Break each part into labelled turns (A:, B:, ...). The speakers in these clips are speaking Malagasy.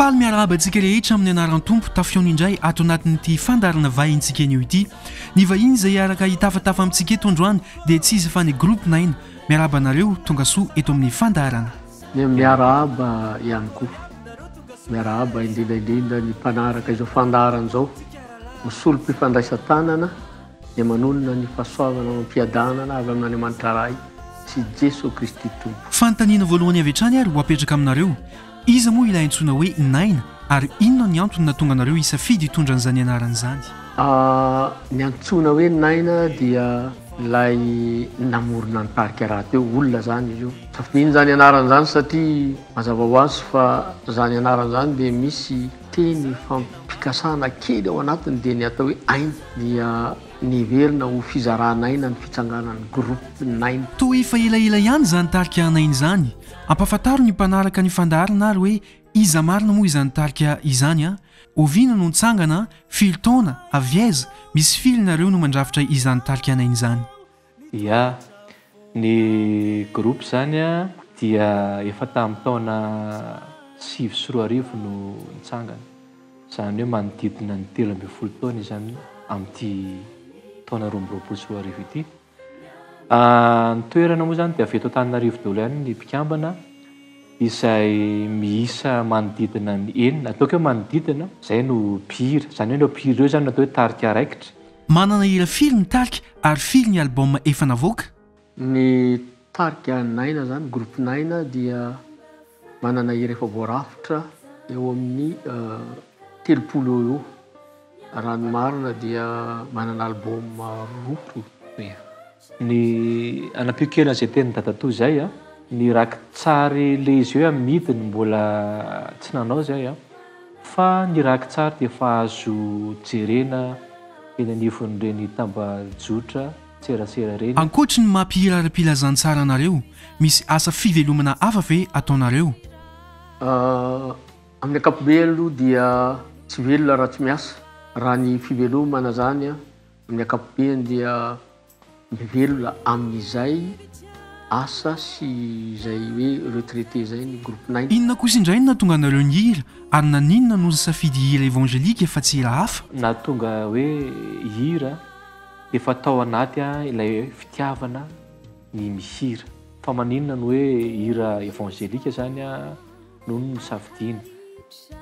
A: Faly miarahaba antsika rehetra amin'ny anaran'ny tompo tafiona indray ato anatin'ity fandarana vahintsika anio ity. Ny vahiny izay araka hitafatafa amintsika eto androany dia tsy izy fa ny groupe 9. Miarahaba anareo tonga soa eto amin'ny fandarana.
B: Miarahaba ihany koa. Miarahaba indrindra ny mpanaraka izao fandarana izao. Misolo mpifandraisan-tanana dia manonona ny fahasoavana mampiadanana avy amin'ny Andriamanitra ray sy Jesosy Kristy tompo.
A: Fanontaniana voalohany avy hatrany ary ho apetraka aminareo. Iza moa ilay antsoina hoe 9 ary inona ny antony natonga anareo hisafidy hitondra an'izany anarana izany?
B: Ny antsoina hoe 9 dia ilay namorona ny tarika raha teo olona zany izy io. Safidiany zany anarana zany satria mazava ho azy fa zany anarana zany dia misy teny fampikasana kely ao anatiny dia ny atao hoe aina dia niverina ho fizarana aina ny fitsanganan'ny groupe 9.
A: Toa efa elaela ihany zany tarika 9 izany. Ampafantaro ny mpanaraka ny fandaharana ary hoe iza marina moa izany tarika izany a. Oviana no nitsangana, filo taona, avy aiza, misy filo nareo no mandrafitra izany tarika 9 izany.
C: Ya, ny groupe zany a dia efa tamin'ny taona 2024 no nitsangana. Zany hoe manodidina ny 13 taona izany amin'ity taona 2024 ity. Ny toerana moa zany dia avy eto Antananarivo daholo ihany ny mpikambana izay miisa manodidina ny enina. Ataoko hoe manodidina, izay no mpihira. Zany hoe ireo mpihira ireo zany natao hoe tarika raikitra.
A: Manana hira firy ny tarika ary firy ny album efa navoaka?
B: Ny tarika 9 zany, groupe 9 dia manana hira efa voarafitra eo amin'ny 30 eo. Raha ny marina dia manana album 2.
C: Ny anam-piokelana izay teny datatoa izay a, ny rakitsary le izy hoe amidiny mbola tsy nanao izay a, fa ny rakitsary dia efa azo jerena eny anivon'ireny tambajotra tserasera reny.
A: Ankoatra ny mampihira ara-pilazantsara anareo, misy asa fivelomana hafa ve ataonareo?
B: Amin'ny ankapobeny aloha dia tsy velona raha tsy miasa. Raha ny fivelomana zany a, amin'ny ankapobeny dia mivelona amin'izay asa sy izay hoe retraité izay ny groupe 9.
A: Inona kosa indray no natonga anareo ny hira ary naninona no safidy hira evangelika fa tsy hira hafa?
C: Natonga hoe hira efa tao anaty ilay fitiavana ny mihira. Fa maninona no hoe hira evangelika zany noho ny safidiana.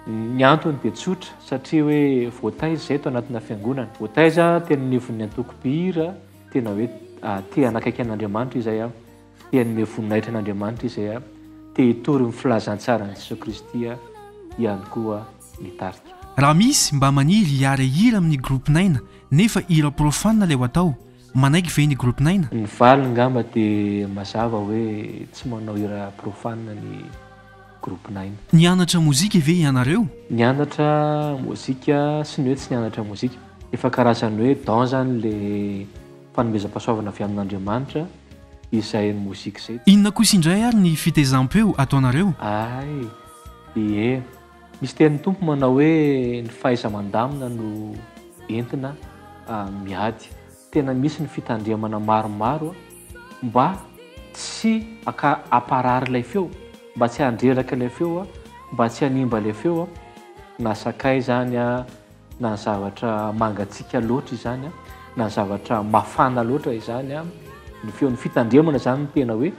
C: Ny antony dia tsotra satria hoe voataiza izay tao anatina fiangonana. Voataiza tena nivon'ny antoko-pihira tena hoe te hanakaiky an'Andriamanitra izay a, te hanome voninahitra an'Andriamanitra izay a, te hitory ny filazantsara ny Jesosy Kristy ihany koa ny tarika.
A: Raha misy mba maniry hiara hira amin'ny groupe 9 nefa hira profane ilay atao, manaiky ve ny groupe 9?
C: Ny valy ngamba dia mazava hoe tsy manao hira profane ny groupe 9.
A: Nianatra mozika ve ianareo?
C: Nianatra mozika sy ny hoe tsy nianatra mozika. Efa karazany hoe don zany le fanomezam-pahasoavana avy amin'Andriamanitra izay ny mozika izay.
A: Inona kosa indray ary ny fitaizam-peo ataonareo?
C: Misy tenin'ny tompo manao hoe ny fahaiza-mandamina no entina miady. Tena misy ny fitandremana maromaro mba tsy aparary ilay feo, mba tsy handreraka ilay feo, mba tsy hanimba ilay feo, na sakay zany na zavatra mangatsiaka loatra izany, na zavatra mafana loatra izany, ny feo ny fitandremana zany tena hoe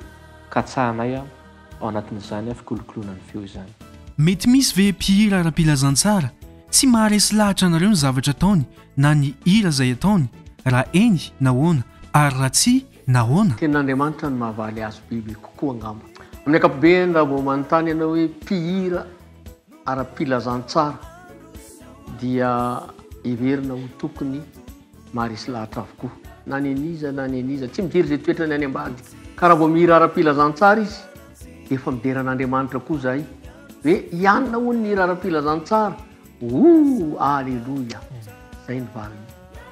C: katsahanay ao anatin'izany fikolokoloana ny feo izany.
A: Mety misy ve mpihira ara-pilazantsara tsy maharesy lahatra anareo ny zavatra ataony na ny hira izay ataony, raha eny nahoana ary raha tsy nahoana?
B: Ten'Andriamanitra ny mahavaly azy biby kokoa angamba. Amin'ny ankapobeny raha vao manontany ianao hoe mpihira ara-pilazantsara dia heverina ho tokony maharesy lahatra avokoa. Na ny aniza tsy mijery izay toetra ny any ambadika. Ka raha vao mihira ara-pilazantsara izy, efa mideran'Andriamanitra koa zay hoe ianona hoy ny hira ara-pilazantsara. Alleluia. Zay ny valiny.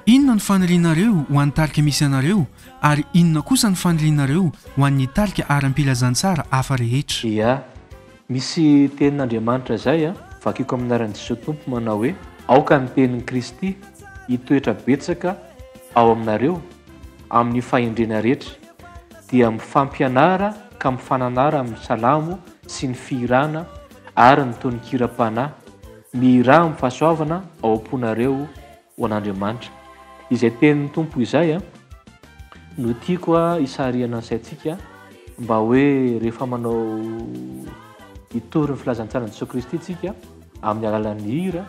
A: Inona ny fanirianareo ho an'ny tarika misy anareo ary inona kosa ny fanirianareo ho an'ny tarika ara-pilazantsara hafa rehetra?
C: Ya, misy tenin'Andriamanitra zay vakiko amin'ny anaran'i Jesosy tompo manao hoe aoka ny tenin'i Kristy hitoetra betsaka ao aminareo amin'ny fahendrena rehetra dia mifampianara ka mifananara amin'ny salamo sy ny fihirana ary nytony kira-pana miraha amin'ny fahasoavana ao am-ponareo ho an'Andriamanitra. Izay tenin'ny tompo izay no tiako isariana ny saintsika mba hoe rehefa manao itory ny filazantsara Jesosy Kristy tsika amin'ny alalan'ny hira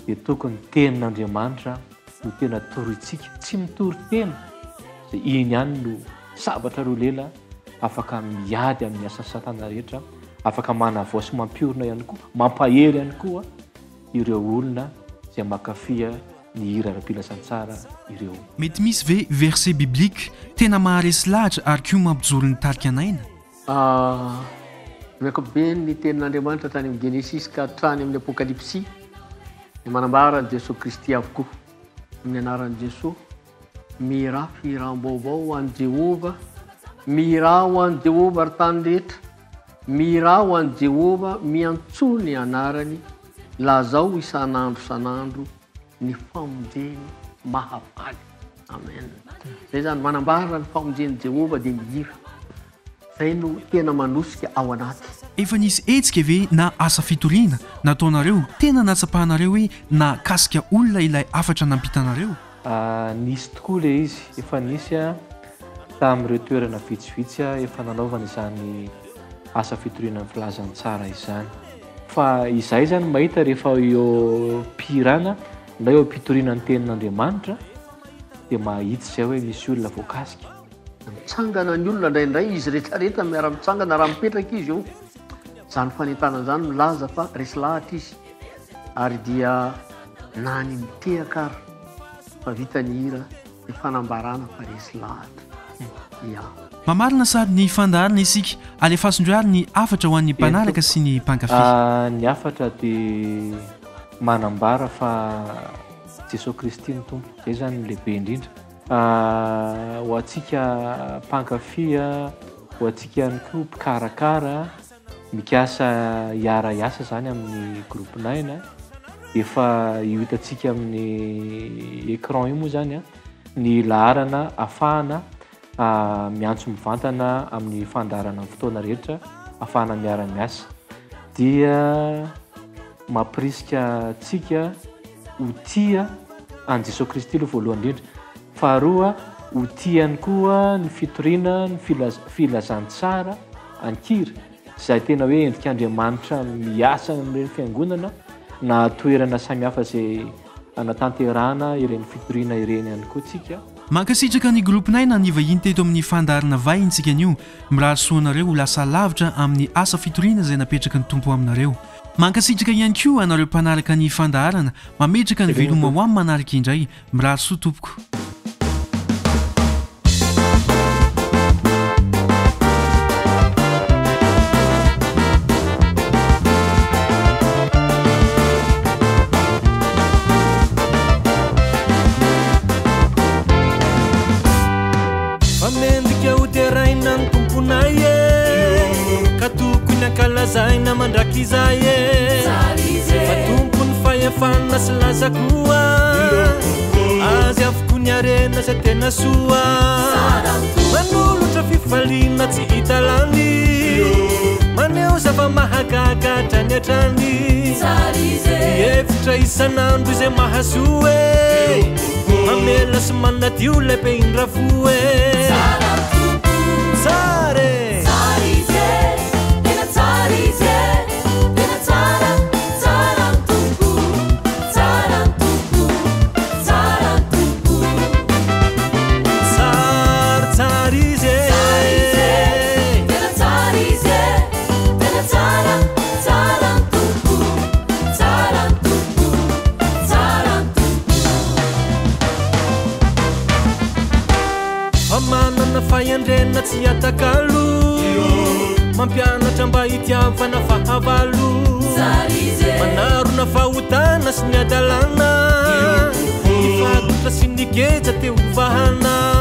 C: dia tokony tenin'Andriamanitra no tena torytsika, tsy mitory tena zay iny ihany no sabatra roa lela afaka miady amin'ny asa satana rehetra, afaka manavao sy mampiorina ihany koa, mampahery ihany koa ireo olona zay makafia ny hira ara-pilazantsara ireo.
A: Mety misy ve verset biblique tena maharesy lahatra ary koa mampijoro ny tarika anaina?
B: Miakabe ny tenin'Andriamanitra tany amin'ny Genesis ka hatrany amin'ny Apokalypsy ny manambara ny Jesosy Kristy avokoa amin'ny anaran'i Jesosy. Miraha firam-baovao ho an'i Jehova, miraha ho an'i Jehova ary tany rehetra, miraha ho an'i Jehova miantsoa ny anarany, lazao isan'andro ny famonjeny mahafaly. Amen. Zay zany manambara ny famonjeny Jehova dia mihira. Zay no tena manosika ao anaty.
A: Efa nisy hetsika ve na asa fitoriana nataonareo tena natsapahanareo hoe na kasika olona ilay afatra nampitanareo?
C: Nisy tokoa le izy, efa nisy tamin'ireo toerana vitsivitsy efa nanaovana izany asa fitoriana amin'ny filazantsara izany. Fa izay zany mahita rehefa eo mpirana na eo ampitoriana ny tenin'Andriamanitra dia mahita zay hoe misy olona voakasika.
B: Mitsangana ny olona indraindray izy rehetrarehetra miara-mitsangana raha mipetraka izy eo. Zany fanentanana zany milaza fa resy lahatra izy ary dia nany mitehaka ary fa vita ny hira ny fanambarana fa resy lahatra.
A: Mamarina sady ny fandaharana isika alefasondroary ny afatra ho an'ny mpanaraka sy ny mpankafy.
C: Ny afatra dia manambara fa Jesosy Kristy ny tompo, zay zany lehibe indrindra. Ho antsika mpankafy, ho antsika ihany koa mpikarakara mikasa hiara-iasa zany amin'ny groupe 9 efa hitantsika amin'ny écran io moa zany ny laharana ahafahana miantso mivantana amin'ny fandaharana amin'ny fotoana rehetra ahafahana miara-miasa dia mampirisika tsika ho tia an Jesosy Kristy aloha voalohany indrindra, faharoa ho tiany koa ny fitoriana ny filazantsara ankira zay tena hoe endrik'Andriamanitra miasa amin'ireny fiangonana na toerana samihafa zay anatanterahana ireny fitoriana ireny ihany koa tsika.
A: Mankasitraka ny groupe 9 ny vahiny teto amin'ny fandaharana vahintsika anio miraha soanareo ho lasa lavitra amin'ny asa fitoriana zay napetraka ny tompo aminareo. Mankasitraka ihany koa anareo mpanaraka ny fandaharana mametraka ny veloma ho amin'ny manaraka indray miraha soa tompoko.
D: Zaina mandrakizaye fatumpun fayafana slaza kuwa azi afukunyarena setena suwa manulu trafifalina tsi italani maneo zava mahagaga tanyatani yefitra isanandro ze mahasue mamela smana tiule pe indrafue sare fayandrena tsy atakalu mampianatra mba hitiavana fahavalo manarona fahotana sy ny adalana ifatotra sy ny geja te ovahana